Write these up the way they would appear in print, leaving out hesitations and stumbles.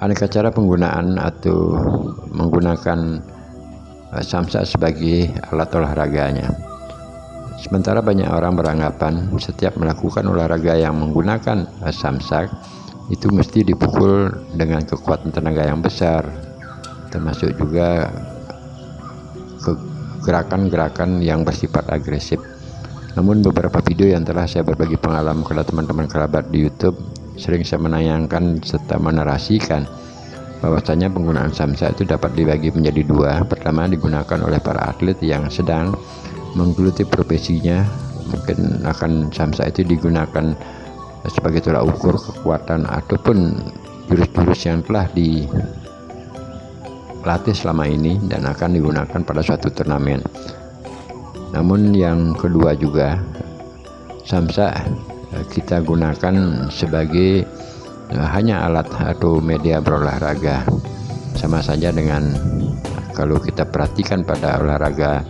aneka cara penggunaan atau menggunakan samsak sebagai alat olahraganya. Sementara banyak orang beranggapan setiap melakukan olahraga yang menggunakan samsak itu mesti dipukul dengan kekuatan tenaga yang besar, termasuk juga gerakan-gerakan yang bersifat agresif. Namun beberapa video yang telah saya berbagi pengalaman kepada teman-teman kerabat di YouTube, sering saya menayangkan serta menarasikan bahwasanya penggunaan samsak itu dapat dibagi menjadi dua. Pertama, digunakan oleh para atlet yang sedang menggeluti profesinya. Mungkin akan samsak itu digunakan sebagai tolak ukur kekuatan ataupun jurus-jurus yang telah dilatih selama ini dan akan digunakan pada suatu turnamen. Namun yang kedua juga, samsak kita gunakan sebagai hanya alat atau media berolahraga. Sama saja dengan kalau kita perhatikan pada olahraga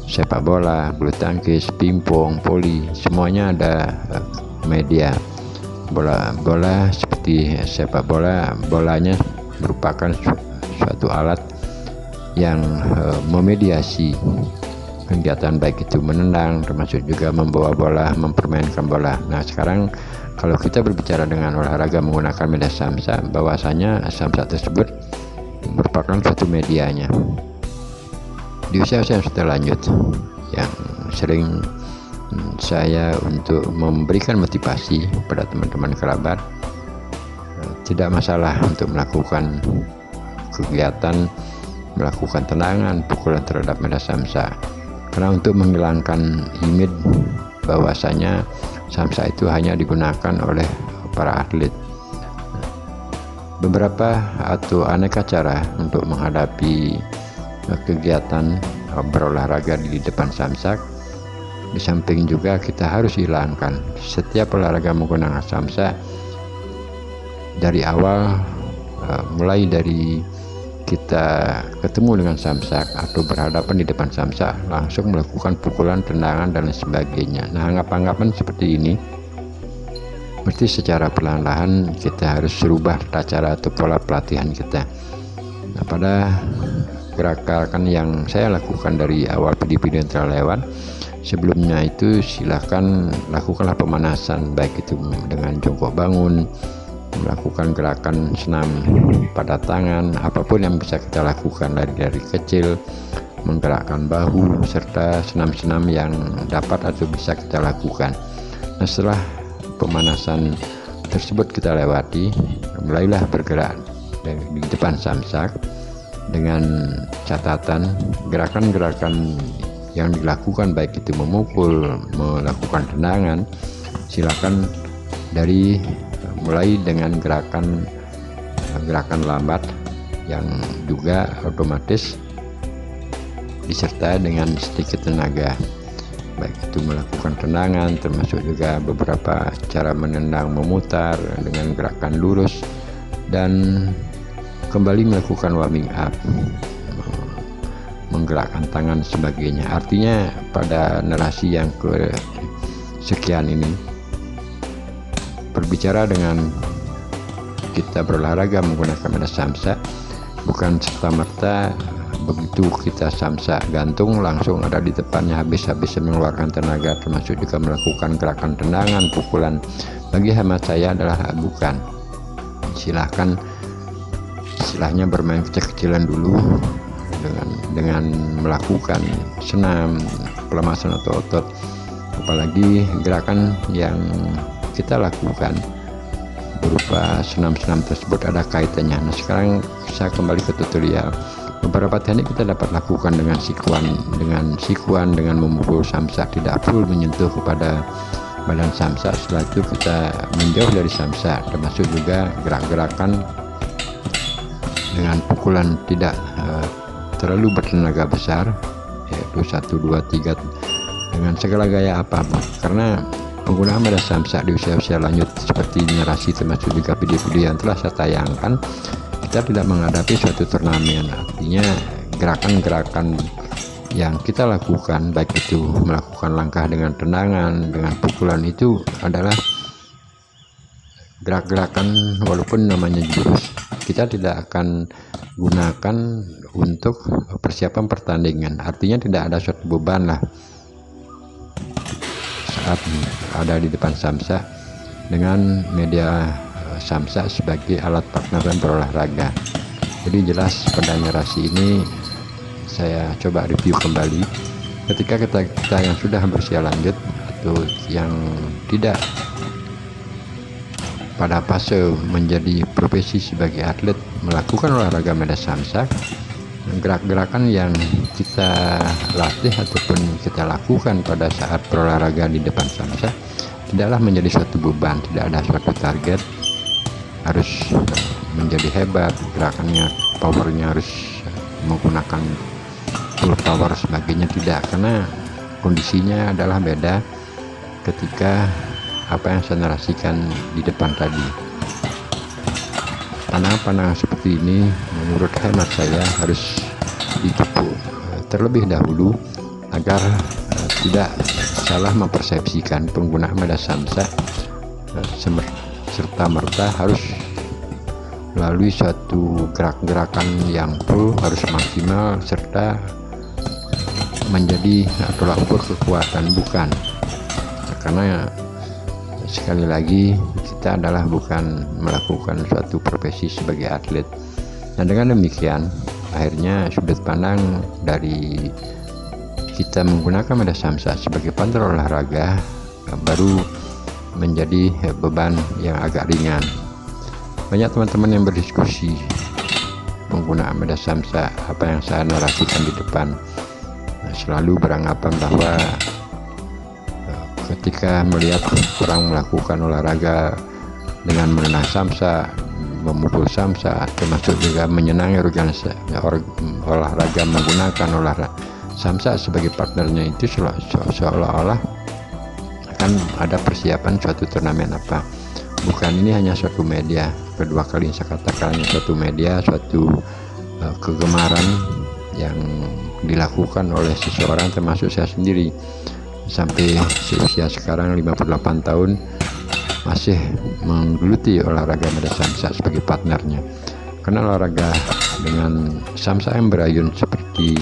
sepak bola, bulu tangkis, pingpong, voli, semuanya ada media. Bola seperti sepak bola, bolanya merupakan suatu alat yang memediasi kegiatan, baik itu menendang, termasuk juga membawa bola, mempermainkan bola. Nah, sekarang kalau kita berbicara dengan olahraga menggunakan media samsak, bahwasanya samsak tersebut merupakan suatu medianya. Di usia-usia yang sudah lanjut, yang sering saya untuk memberikan motivasi pada teman-teman kerabat, tidak masalah untuk melakukan kegiatan, melakukan tendangan, pukulan terhadap media samsak, karena untuk menghilangkan image bahwasanya samsak itu hanya digunakan oleh para atlet. Beberapa atau aneka cara untuk menghadapi kegiatan berolahraga di depan samsak. Di samping juga kita harus hilangkan setiap olahraga menggunakan samsak dari awal, mulai dari kita ketemu dengan samsak atau berhadapan di depan samsak, langsung melakukan pukulan, tendangan dan lain sebagainya. Nah, anggapan-anggapan seperti ini mesti secara perlahan-lahan kita harus rubah tata cara atau pola pelatihan kita. Nah, pada gerakan yang saya lakukan dari awal video-video yang telah lewat, sebelumnya itu silahkan lakukanlah pemanasan, baik itu dengan jongkok bangun, melakukan gerakan senam pada tangan, apapun yang bisa kita lakukan dari kecil, menggerakkan bahu, serta senam-senam yang dapat atau bisa kita lakukan. Nah, setelah pemanasan tersebut kita lewati, mulailah bergerak di depan samsak dengan catatan gerakan-gerakan yang dilakukan, baik itu memukul, melakukan tendangan, silakan dari mulai dengan gerakan lambat yang juga otomatis disertai dengan sedikit tenaga, baik itu melakukan tendangan, termasuk juga beberapa cara menendang, memutar dengan gerakan lurus, dan kembali melakukan warming up, menggerakkan tangan sebagainya. Artinya pada narasi yang kesekian ini berbicara dengan kita berolahraga menggunakan media samsak, bukan serta-merta begitu kita samsak gantung langsung ada di depannya habis-habis mengeluarkan tenaga, termasuk juga melakukan gerakan tendangan, pukulan. Bagi hemat saya adalah bukan. Silahkan istilahnya bermain kecil-kecilan dulu dengan melakukan senam, pelemasan otot, apalagi gerakan yang kita lakukan berupa senam-senam tersebut ada kaitannya. Nah, sekarang saya kembali ke tutorial. Beberapa teknik kita dapat lakukan dengan sikuan, dengan memukul samsak tidak full menyentuh kepada badan samsak. Setelah itu kita menjauh dari samsak, termasuk juga gerak-gerakan dengan pukulan tidak terlalu bertenaga besar, yaitu 1, 2, 3 dengan segala gaya apapun. Karena penggunaan media samsak di usia-usia lanjut seperti narasi, termasuk juga video-video yang telah saya tayangkan, kita tidak menghadapi suatu turnamen. Artinya gerakan-gerakan yang kita lakukan, baik itu melakukan langkah dengan tendangan, dengan pukulan, itu adalah gerak-gerakan walaupun namanya jurus, kita tidak akan gunakan untuk persiapan pertandingan. Artinya tidak ada suatu beban lah saat ada di depan samsak dengan media samsak sebagai alat partner dan berolahraga. Jadi jelas pada narasi ini saya coba review kembali ketika kita yang sudah berusia lanjut atau yang tidak pada fase menjadi profesi sebagai atlet melakukan olahraga media samsak, gerak-gerakan yang kita latih ataupun kita lakukan pada saat berolahraga di depan samsak tidaklah menjadi suatu beban, tidak ada suatu target harus menjadi hebat, gerakannya powernya harus menggunakan full power sebagainya, tidak, karena kondisinya adalah beda ketika apa yang saya narasikan di depan tadi. Pandangan-pandangan seperti ini menurut hemat saya harus dipupuk terlebih dahulu agar tidak salah mempersepsikan penggunaan media samsak serta-merta harus melalui suatu gerak-gerakan yang full, harus maksimal serta menjadi tolak ukur kekuatan, bukan. Karena sekali lagi kita adalah bukan melakukan suatu profesi sebagai atlet. Nah, dengan demikian akhirnya sudut pandang dari kita menggunakan media samsak sebagai partner olahraga baru menjadi beban yang agak ringan. Banyak teman-teman yang berdiskusi penggunaan media samsak, apa yang saya narasikan di depan, selalu beranggapan bahwa ketika melihat orang melakukan olahraga dengan menendang samsak, memukul samsak, termasuk juga menyenangi olahraga menggunakan olahraga samsak sebagai partnernya, itu seolah-olah akan ada persiapan suatu turnamen apa. Bukan, ini hanya suatu media. Kedua kali saya katakan suatu media, suatu kegemaran yang dilakukan oleh seseorang, termasuk saya sendiri. Sampai seusia sekarang 58 tahun masih menggeluti olahraga media samsak sebagai partnernya, karena olahraga dengan samsak yang berayun seperti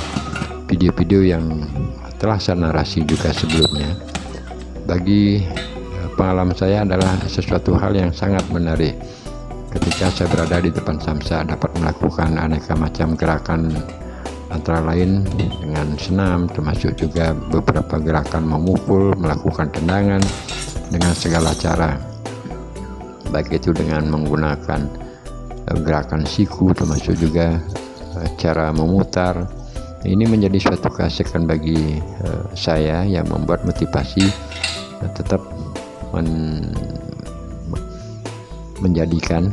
video-video yang telah saya narasi juga sebelumnya, bagi pengalaman saya adalah sesuatu hal yang sangat menarik. Ketika saya berada di depan samsak dapat melakukan aneka macam gerakan, antara lain dengan senam, termasuk juga beberapa gerakan memukul, melakukan tendangan dengan segala cara, baik itu dengan menggunakan gerakan siku, termasuk juga cara memutar. Ini menjadi suatu keasikan bagi saya yang membuat motivasi tetap menjadikan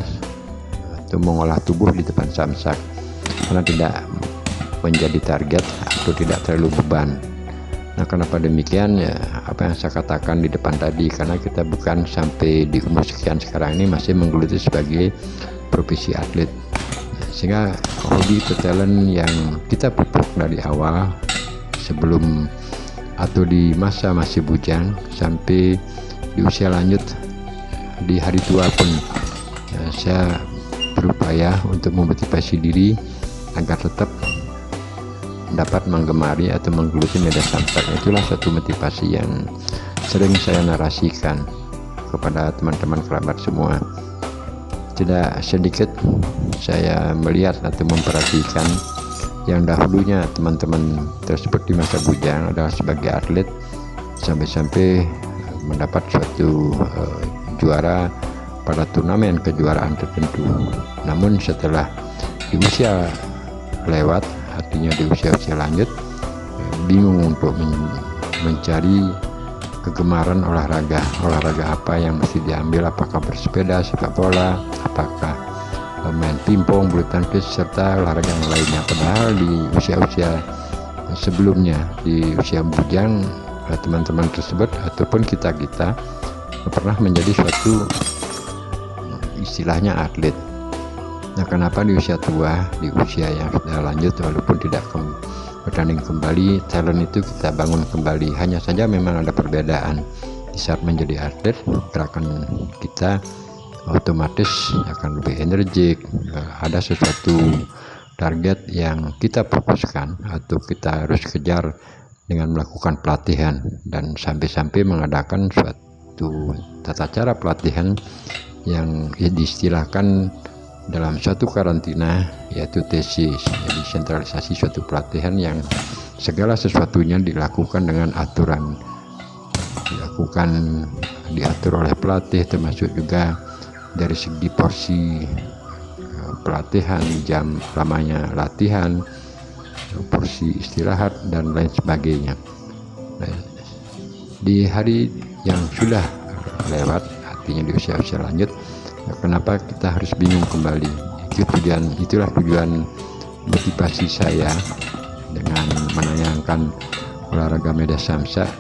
atau mengolah tubuh di depan samsak, karena tidak menjadi target atau tidak terlalu beban. Nah, kenapa demikian? Ya, apa yang saya katakan di depan tadi, karena kita bukan sampai di umur sekian sekarang ini masih menggeluti sebagai profesi atlet, sehingga hobi atau talent yang kita pupuk dari awal sebelum atau di masa masih bujang sampai di usia lanjut di hari tua pun, saya berupaya untuk memotivasi diri agar tetap dapat menggemari atau menggeluti media samsak. Itulah suatu motivasi yang sering saya narasikan kepada teman-teman kerabat semua. Tidak sedikit saya melihat atau memperhatikan yang dahulunya teman-teman tersebut di masa bujang adalah sebagai atlet, sampai-sampai mendapat suatu juara pada turnamen kejuaraan tertentu. Namun setelah di usia lewat, artinya di usia-usia lanjut, bingung untuk mencari kegemaran olahraga apa yang mesti diambil, apakah bersepeda, sepak bola, apakah main pingpong, bulu tangkis, serta olahraga yang lainnya. Padahal di usia-usia sebelumnya, di usia bujang, teman-teman tersebut ataupun kita pernah menjadi suatu istilahnya atlet. Nah, kenapa di usia tua, di usia yang sudah lanjut, walaupun tidak bertanding kembali, talent itu kita bangun kembali? Hanya saja memang ada perbedaan. Di saat menjadi atlet, gerakan kita otomatis akan lebih energik. Ada sesuatu target yang kita fokuskan atau kita harus kejar dengan melakukan pelatihan, dan sampai-sampai mengadakan suatu tata cara pelatihan yang diistilahkan dalam suatu karantina, yaitu tesis. Jadi sentralisasi suatu pelatihan yang segala sesuatunya dilakukan dengan aturan, diatur oleh pelatih, termasuk juga dari segi porsi pelatihan, jam lamanya latihan, porsi istirahat, dan lain sebagainya. Nah, di hari yang sudah lewat, artinya di usia-usia lanjut, kenapa kita harus bingung kembali? Itulah tujuan motivasi saya dengan menayangkan olahraga media samsa,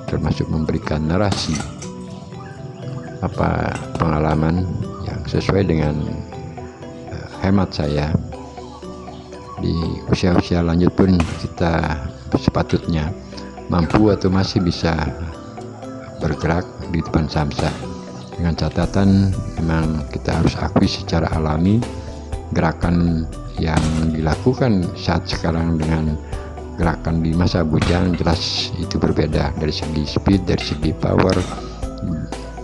termasuk memberikan narasi pengalaman yang sesuai dengan hemat saya. Di usia-usia lanjut pun kita sepatutnya mampu atau masih bisa bergerak di depan samsa, dengan catatan memang kita harus akui secara alami gerakan yang dilakukan saat sekarang dengan gerakan di masa bujang jelas itu berbeda dari segi speed, dari segi power,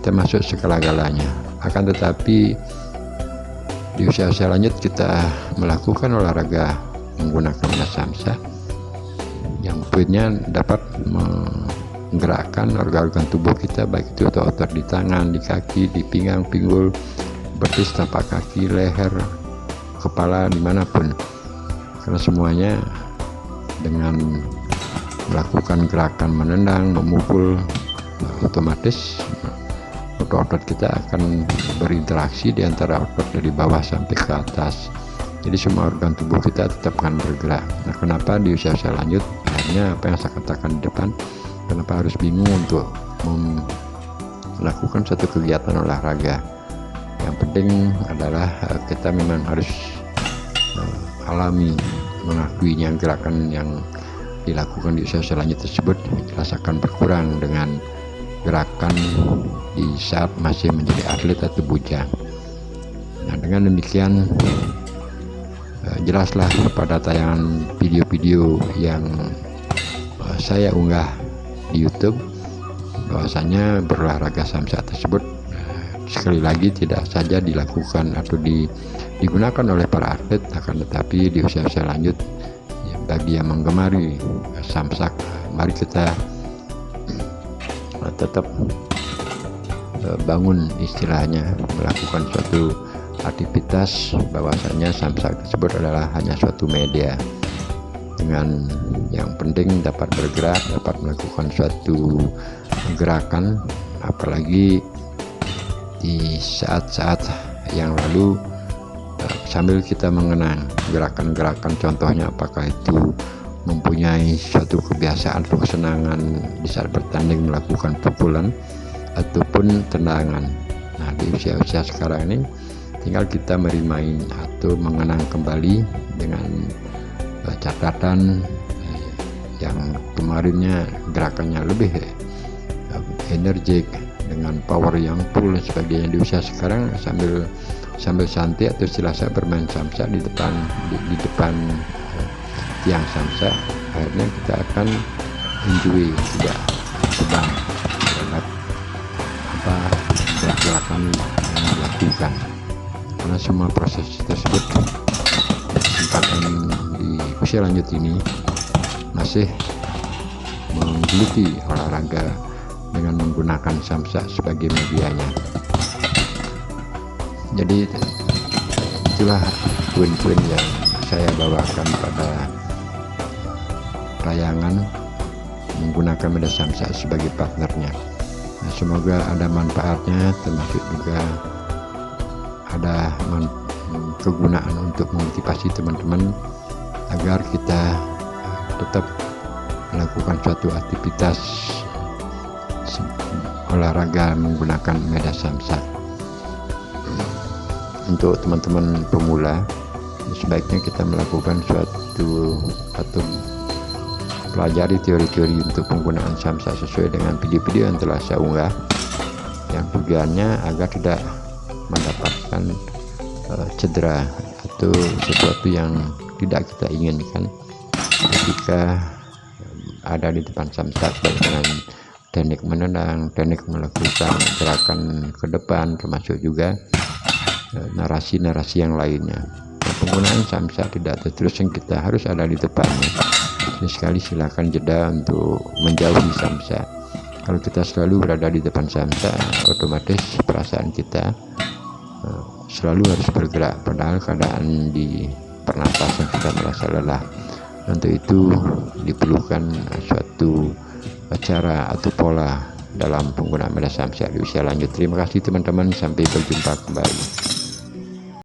termasuk segala-galanya. Akan tetapi di usia-usia lanjut kita melakukan olahraga menggunakan media samsa yang poinnya dapat menggerakkan organ-organ tubuh kita, baik itu otot di tangan, di kaki, di pinggang, pinggul, betis, tapak kaki, leher, kepala, dimanapun, karena semuanya dengan melakukan gerakan menendang, memukul, otomatis otot-otot kita akan berinteraksi di antara otot dari bawah sampai ke atas. Jadi semua organ tubuh kita tetap akan bergerak. Nah, kenapa di usia-usia lanjut, akhirnya apa yang saya katakan di depan, kenapa harus bingung untuk melakukan satu kegiatan olahraga? Yang penting adalah kita memang harus alami, mengakuinya gerakan yang dilakukan di usia-usia lanjut tersebut jelas akan berkurang dengan gerakan di saat masih menjadi atlet atau bujang. Nah, dengan demikian jelaslah pada tayangan video-video yang saya unggah di YouTube bahwasanya berolahraga samsa tersebut sekali lagi tidak saja dilakukan atau digunakan oleh para atlet, akan tetapi di usia-usia lanjut bagi yang menggemari samsak, mari kita tetap bangun, istilahnya melakukan suatu aktivitas bahwasanya samsak tersebut adalah hanya suatu media, dengan yang penting dapat bergerak, dapat melakukan suatu gerakan, apalagi di saat-saat yang lalu sambil kita mengenang gerakan-gerakan, contohnya apakah itu mempunyai suatu kebiasaan atau kesenangan di saat bertanding melakukan pukulan ataupun tendangan. Nah, di usia-usia sekarang ini tinggal kita bermain atau mengenang kembali dengan catatan yang kemarinnya gerakannya lebih energik dengan power yang full dan sebagainya. Di usia sekarang sambil santai atau istilah saya bermain samsa di depan tiang samsa, akhirnya kita akan enjoy, tidak terbang terhadap gerakan yang dilakukan, karena semua proses tersebut kesempatan di usia lanjut ini masih menggeluti olahraga dengan menggunakan samsa sebagai medianya. Jadi itulah poin-poin yang saya bawakan pada tayangan menggunakan media samsa sebagai partnernya. Nah, semoga ada manfaatnya, termasuk juga ada kegunaan untuk memotivasi teman-teman agar kita tetap melakukan suatu aktivitas olahraga menggunakan media samsa. Untuk teman-teman pemula, sebaiknya kita melakukan suatu atau pelajari teori-teori untuk penggunaan samsa sesuai dengan video-video yang telah saya unggah, yang tujuannya agar tidak mendapatkan cedera atau sesuatu yang tidak kita inginkan ketika ada di depan samsak, baik dengan teknik menendang, teknik melakukan gerakan ke depan, termasuk juga narasi-narasi yang lainnya. Penggunaan samsak tidak terus yang kita harus ada di depannya. Sekali silakan jeda untuk menjauhi samsak. Kalau kita selalu berada di depan samsak, otomatis perasaan kita selalu harus bergerak, padahal keadaan di pernapasan kita merasa lelah. Untuk itu diperlukan suatu cara atau pola dalam penggunaan media samsak di usia lanjut. Terima kasih teman-teman, sampai berjumpa kembali.